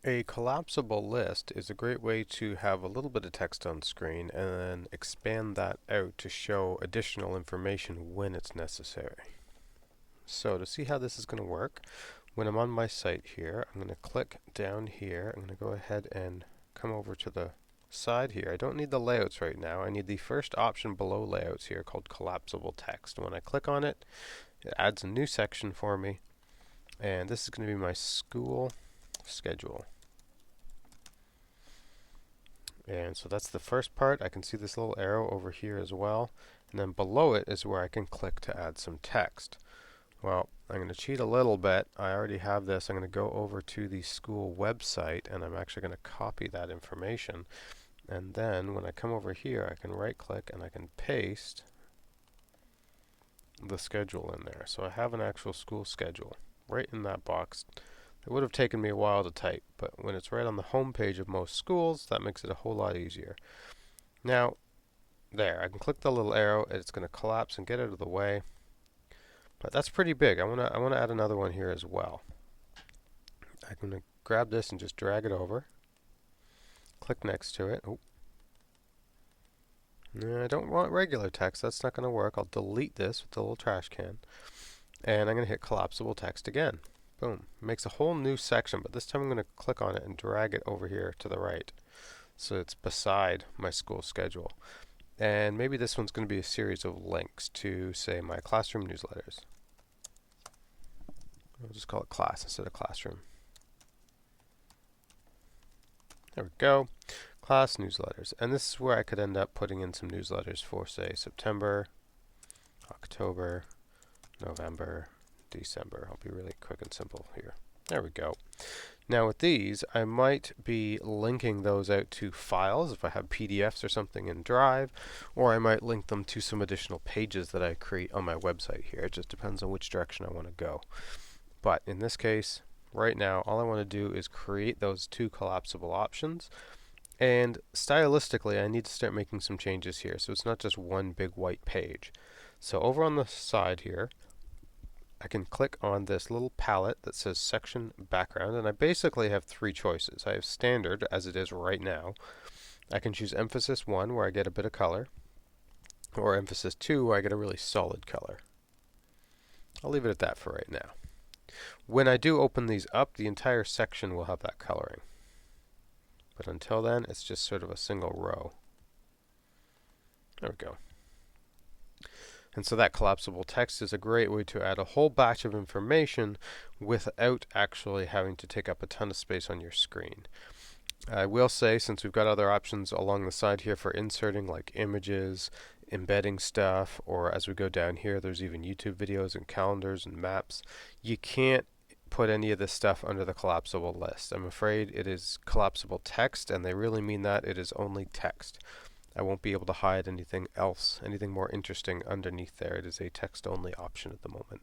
A collapsible list is a great way to have a little bit of text on screen and then expand that out to show additional information when it's necessary. So to see how this is going to work, when I'm on my site here, I'm going to click down here. I'm going to go ahead and come over to the side here. I don't need the layouts right now. I need the first option below layouts here called collapsible text. When I click on it, it adds a new section for me, and this is going to be my school schedule. And so that's the first part. I can see this little arrow over here as well. And then below it is where I can click to add some text. Well, I'm going to cheat a little bit. I already have this. I'm going to go over to the school website and I'm actually going to copy that information. And then when I come over here, I can right click and I can paste the schedule in there. So I have an actual school schedule right in that box. It would have taken me a while to type, but when it's right on the home page of most schools, that makes it a whole lot easier. Now, there, I can click the little arrow, and it's going to collapse and get out of the way. But that's pretty big. I want to add another one here as well. I'm going to grab this and just drag it over. Click next to it. Oh. No, I don't want regular text. That's not going to work. I'll delete this with the little trash can. And I'm going to hit collapsible text again. Boom. It makes a whole new section, but this time I'm going to click on it and drag it over here to the right. So it's beside my school schedule. And maybe this one's going to be a series of links to, say, my classroom newsletters. I'll just call it class instead of classroom. There we go. Class newsletters. And this is where I could end up putting in some newsletters for, say, September, October, November, December. I'll be really quick and simple here. There we go. Now with these, I might be linking those out to files if I have PDFs or something in Drive, or I might link them to some additional pages that I create on my website here. It just depends on which direction I want to go. But in this case, right now, all I want to do is create those two collapsible options. And stylistically, I need to start making some changes here, so it's not just one big white page. So over on the side here, I can click on this little palette that says section background, and I basically have three choices. I have standard, as it is right now. I can choose emphasis 1, where I get a bit of color, or emphasis 2, where I get a really solid color. I'll leave it at that for right now. When I do open these up, the entire section will have that coloring. But until then, it's just sort of a single row. There we go. And so that collapsible text is a great way to add a whole batch of information without actually having to take up a ton of space on your screen. I will say, since we've got other options along the side here for inserting like images, embedding stuff, or as we go down here, there's even YouTube videos and calendars and maps. You can't put any of this stuff under the collapsible list. I'm afraid it is collapsible text, and they really mean that it is only text. I won't be able to hide anything else, anything more interesting underneath there. It is a text-only option at the moment.